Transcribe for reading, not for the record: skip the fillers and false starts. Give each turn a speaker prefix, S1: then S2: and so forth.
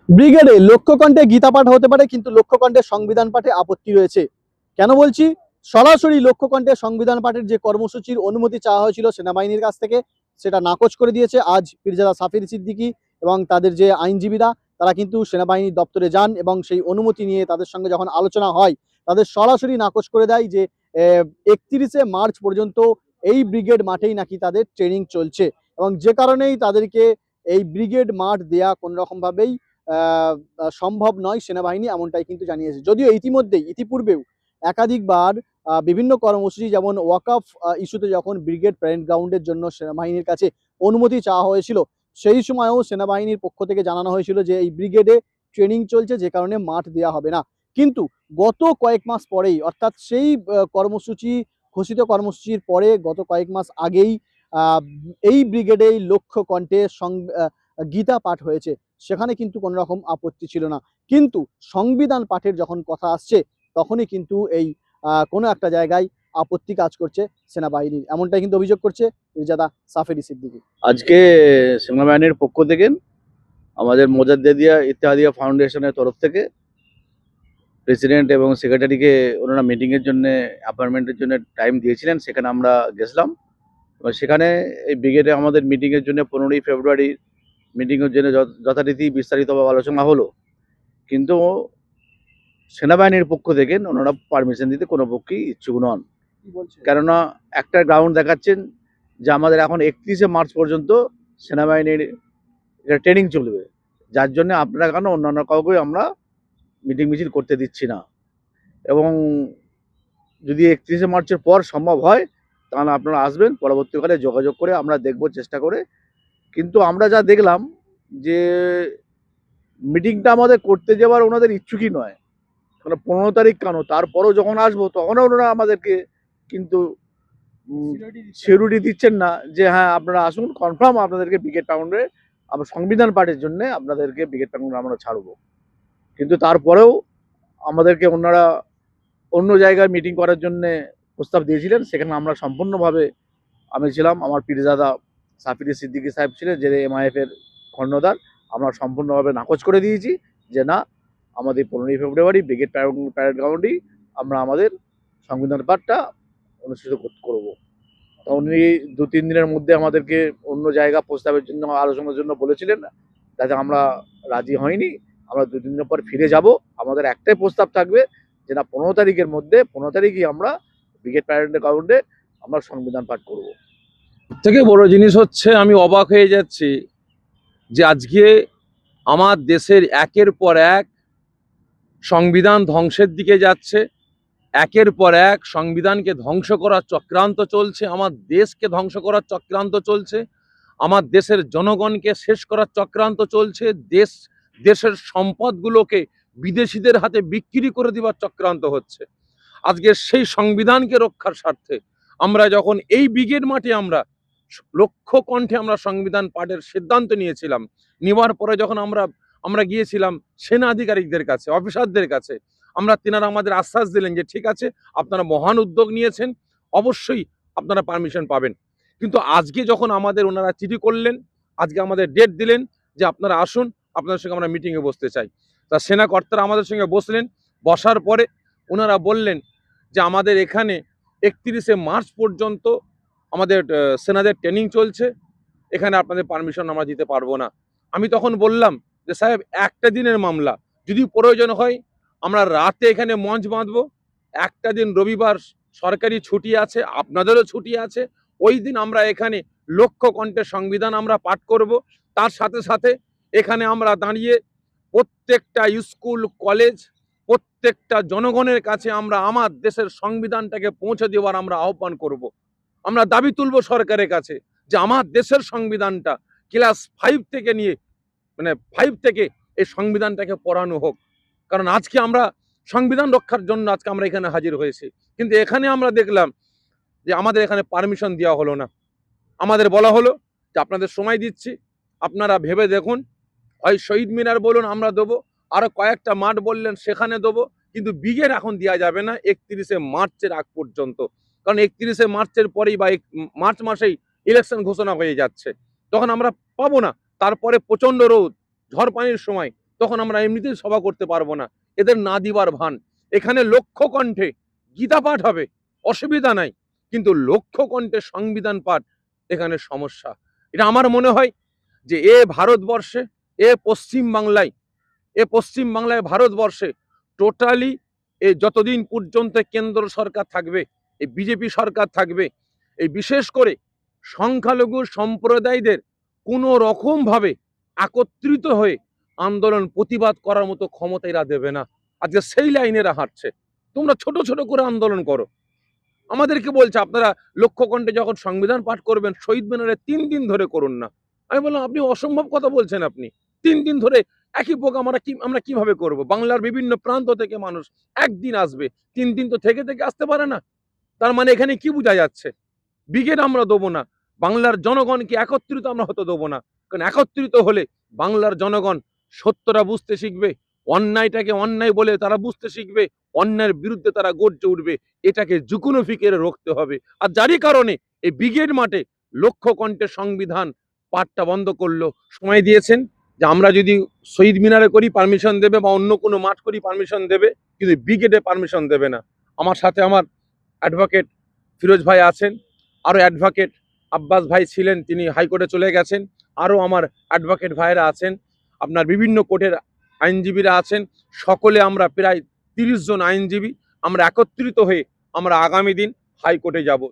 S1: ব্রিগেডে লক্ষ্যকণ্ঠে গীতা পাঠ হতে পারে, কিন্তু লক্ষ্যকণ্ঠে সংবিধান পাঠে আপত্তি রয়েছে। কেন বলছি? সরাসরি লক্ষ্যকণ্ঠে সংবিধান পাঠের যে কর্মসূচির অনুমতি চাওয়া হয়েছিল সেনাবাহিনীর কাছ থেকে, সেটা নাকচ করে দিয়েছে আজ পীরজাদা সাফির সিদ্দিকী এবং তাদের যে আইনজীবীরা, তারা কিন্তু সেনাবাহিনীর দপ্তরে যান এবং সেই অনুমতি নিয়ে তাদের সঙ্গে যখন আলোচনা হয়, তাদের সরাসরি নাকচ করে দেয় যে 31শে মার্চ পর্যন্ত এই ব্রিগেড মাঠেই নাকি তাদের ট্রেনিং চলছে, এবং যে কারণেই তাদেরকে এই ব্রিগেড মাঠ দেয়া কোনো রকমভাবেই সম্ভব নয় সেনাবাহিনী এমনটাই কিন্তু জানিয়েছে। যদিও ইতিপূর্বেও একাধিকবার বিভিন্ন কর্মসূচি, যেমন ওয়াকফ ইস্যুতে যখন ব্রিগেড প্যারেড গ্রাউন্ডের জন্য সেনাবাহিনীর কাছে অনুমতি চাওয়া হয়েছিল, সেই সময়ও সেনাবাহিনীর পক্ষ থেকে জানানো হয়েছিল যে এই ব্রিগেডে ট্রেনিং চলছে, যে কারণে মাঠ দেওয়া হবে না। কিন্তু গত কয়েক মাস পরেই, অর্থাৎ সেই ঘোষিত কর্মসূচির পরে গত কয়েক মাস আগেই এই ব্রিগেডেই লক্ষ্য কণ্ঠে গীতা পাঠ হয়েছে। সেখানে কিন্তু কোনো রকম আপত্তি ছিল না, কিন্তু সংবিধান পাঠের যখন কথা আসছে, তখনই কিন্তু এই কোনো একটা জায়গায় আপত্তি কাজ করছে সেনাবাহিনীর, এমনটাই কিন্তু অভিযোগ করছে পীরজাদা সাফেরি সিদ্দিকী।
S2: আজকে সেনাবাহিনীর পক্ষ থেকে আমাদের মোজাদ্দেদিয়া ইত্তেহাদিয়া ফাউন্ডেশনের তরফ থেকে প্রেসিডেন্ট এবং সেক্রেটারিকে ওনারা মিটিংয়ের জন্য অ্যাপয়েন্টমেন্টের জন্য টাইম দিয়েছিলেন, সেখানে আমরা গেছিলাম। এবার সেখানে এই ব্রিগেডে আমাদের মিটিংয়ের জন্য 15ই ফেব্রুয়ারি মিটিংয়ের জন্য যথারীতি বিস্তারিতভাবে আলোচনা হলো, কিন্তু সেনাবাহিনীর পক্ষ থেকে ওনারা পারমিশন দিতে কোনো পক্ষেই ইচ্ছুক নন। কেননা একটা গ্রাউন্ড দেখাচ্ছেন যে আমাদের এখন 31শে মার্চ পর্যন্ত সেনাবাহিনীর ট্রেনিং চলবে, যার জন্য আপনারা কেন অন্যান্য কাউকে আমরা মিটিং মিছিল করতে দিচ্ছি না, এবং যদি 31শে মার্চের পর সম্ভব হয় তাহলে আপনারা আসবেন, পরবর্তীকালে যোগাযোগ করে আমরা দেখব চেষ্টা করে। কিন্তু আমরা যা দেখলাম যে মিটিংটা আমাদের করতে যাওয়ার ওনাদের ইচ্ছুকই নয়, কারণ 15 তারিখ কেন, তারপরও যখন আসবো তখনও ওনারা আমাদেরকে কিন্তু সিকিউরিটি দিচ্ছেন না যে হ্যাঁ আপনারা আসুন, কনফার্ম আপনাদেরকে ব্রিগেড গ্রাউন্ডে আমরা সংবিধান পাঠের জন্য আপনাদেরকে ব্রিগেড গ্রাউন্ডে আমরা ছাড়বো। কিন্তু তারপরেও আমাদেরকে ওনারা অন্য জায়গায় মিটিং করার জন্য প্রস্তাব দিয়েছিলেন, সেখানে আমরা সম্পূর্ণভাবে, আমি ছিলাম, আমার পীরজাদা সাফির সিদ্দিকী সাহেব ছিলেন যে MIF এর কর্ণধার, আমরা সম্পূর্ণভাবে নাকচ করে দিয়েছি যে না, আমাদের 15ই ফেব্রুয়ারি ব্রিগেড প্যারেড গ্রাউন্ডেই আমরা আমাদের সংবিধান পাঠটা অনুষ্ঠিত করব। তো উনি 2-3 দিনের মধ্যে আমাদেরকে অন্য জায়গা প্রস্তাবের জন্য, আলোচনার জন্য বলেছিলেন, যাতে আমরা রাজি হয়নি। আমরা 2-3 দিন পর ফিরে যাব, আমাদের একটাই প্রস্তাব থাকবে যে না, 15 তারিখের মধ্যে 15 তারিখই আমরা ব্রিগেড প্যারেড গ্রাউন্ডে আমরা সংবিধান পাঠ করব।
S3: থেকে বড় জিনিস হচ্ছে, আমি অবাক হয়ে যাচ্ছি যে আজকে আমার দেশের একের পর এক সংবিধান ধ্বংসের দিকে যাচ্ছে, একের পর এক সংবিধানকে ধ্বংস করার চক্রান্ত চলছে, আমার দেশকে ধ্বংস করার চক্রান্ত চলছে, আমার দেশের জনগণকে শেষ করার চক্রান্ত চলছে, দেশের সম্পদগুলোকে বিদেশিদের হাতে বিক্রি করে দেওয়ার চক্রান্ত হচ্ছে। আজকে সেই সংবিধানকে রক্ষার স্বার্থে আমরা যখন এই ব্রিগেড মাঠে আমরা লক্ষ্য কণ্ঠে আমরা সংবিধান পাঠের সিদ্ধান্ত নিয়েছিলাম, নেওয়ার পরে যখন আমরা গিয়েছিলাম সেনা আধিকারিকদের কাছে, অফিসারদের কাছে, তিনারা আমাদের আশ্বাস দিলেন যে ঠিক আছে, আপনারা মহান উদ্যোগ নিয়েছেন, অবশ্যই আপনারা পারমিশন পাবেন। কিন্তু আজকে যখন আমাদের ওনারা চিঠি করলেন, আজকে আমাদের ডেট দিলেন যে আপনারা আসুন, আপনাদের সঙ্গে আমরা মিটিংয়ে বসতে চাই। তা সেনা কর্তারা আমাদের সঙ্গে বসলেন, বসার পরে ওনারা বললেন যে আমাদের এখানে 31শে মার্চ পর্যন্ত আমাদের সেনাদের ট্রেনিং চলছে, এখানে আপনাদের পারমিশন আমরা দিতে পারবো না। আমি তখন বললাম যে সাহেব, একটা দিনের মামলা, যদি প্রয়োজন হয় আমরা রাতে এখানে মঞ্চ বাঁধবো, একটা দিন রবিবার সরকারি ছুটি আছে, আপনাদেরও ছুটি আছে, ওই দিন আমরা এখানে লক্ষ্য কণ্ঠে সংবিধান আমরা পাঠ করব। তার সাথে সাথে এখানে আমরা দাঁড়িয়ে প্রত্যেকটা স্কুল কলেজ, প্রত্যেকটা জনগণের কাছে আমরা আমার দেশের সংবিধানটাকে পৌঁছে দেওয়ার আমরা আহ্বান করব। আমরা দাবি তুলব সরকারের কাছে যে আমার দেশের সংবিধানটা ক্লাস 5 থেকে নিয়ে, মানে 5 থেকে এই সংবিধানটাকে পড়ানো হোক। কারণ আজকে আমরা সংবিধান রক্ষার জন্য আজকে আমরা এখানে হাজির হয়েছি, কিন্তু এখানে আমরা দেখলাম যে আমাদের এখানে পারমিশন দেওয়া হলো না। আমাদের বলা হলো যে আপনাদের সময় দিচ্ছি, আপনারা ভেবে দেখুন, হয় শহীদ মিনার বলুন আমরা দেবো, আরো কয়েকটা মাঠ বললেন সেখানে দেবো, কিন্তু ব্রিগেড এখন দেওয়া যাবে না 31শে মার্চের আগ পর্যন্ত। কারণ 31শে মার্চের পরেই বা মার্চ মাসেই ইলেকশন ঘোষণা হয়ে যাচ্ছে, তখন আমরা পাবো না। তারপরে প্রচন্ড রোদ, ঝড় পানির সময় তখন আমরা এমনিতেই সভা করতে পারবো না। এদের না দিবার ভান। এখানে লক্ষ কণ্ঠে গীতা পাঠ হবে, অসুবিধা নাই, কিন্তু লক্ষ কণ্ঠে সংবিধান পাঠ এখানে সমস্যা। এটা আমার মনে হয় যে ভারতবর্ষে, পশ্চিম বাংলায় ভারতবর্ষে টোটালি যতদিন পর্যন্ত কেন্দ্র সরকার থাকবে, এই বিজেপি সরকার থাকবে, এই বিশেষ করে সংখ্যালঘু সম্প্রদায়দের কোনো রকম ভাবে একত্রিত হয়ে আন্দোলন প্রতিবাদ করার মতো ক্ষমতা এরা দেবে না। আজকে সেই লাইনেরা হাঁটছে। তোমরা ছোট ছোট করে আন্দোলন করো। আমাদেরকে বলছে আপনারা লক্ষ কণ্ঠে যখন সংবিধান পাঠ করবেন শহীদ মিনারে 3 দিন ধরে করুন না। আমি বললাম আপনি অসম্ভব কথা বলছেন। আপনি 3 দিন ধরে একই পোক আমরা কিভাবে করব? বাংলার বিভিন্ন প্রান্ত থেকে মানুষ একদিন আসবে, 3 দিন তো থেকে আসতে পারে না। তার মানে এখানে কি বোঝা যাচ্ছে? ব্রিগেড আমরা দেবো না, বাংলার জনগণকে একত্রিত আমরা হতে দেবো না। কারণ একত্রিত হলে বাংলার জনগণ সত্যটা বুঝতে শিখবে, অন্যায়টাকে অন্যায় বলে তারা বুঝতে শিখবে, অন্যায়ের বিরুদ্ধে তারা গর্জে উঠবে। এটাকে যুকোনো ফিকেরে রুখতে হবে। আর যারই কারণে এই ব্রিগেড মাঠে লক্ষ কণ্ঠে সংবিধান পাঠটা বন্ধ করলো। সময় দিয়েছেন যে আমরা যদি শহীদ মিনারে করি পারমিশন দেবে, বা অন্য কোনো মাঠ করি পারমিশন দেবে, কিন্তু ব্রিগেডে পারমিশন দেবে না। আমার সাথে আমার অ্যাডভোকেট ফিরোজ ভাই আছেন, আরও অ্যাডভোকেট আব্বাস ভাই ছিলেন, তিনি হাইকোর্টে চলে গেছেন, আরও আমার অ্যাডভোকেট ভাইরা আছেন, আপনার বিভিন্ন কোর্টের আইনজীবীরা আছেন। সকলে আমরা প্রায় 30 জন আইনজীবী আমরা একত্রিত হয়ে আমরা আগামী দিন হাইকোর্টে যাব।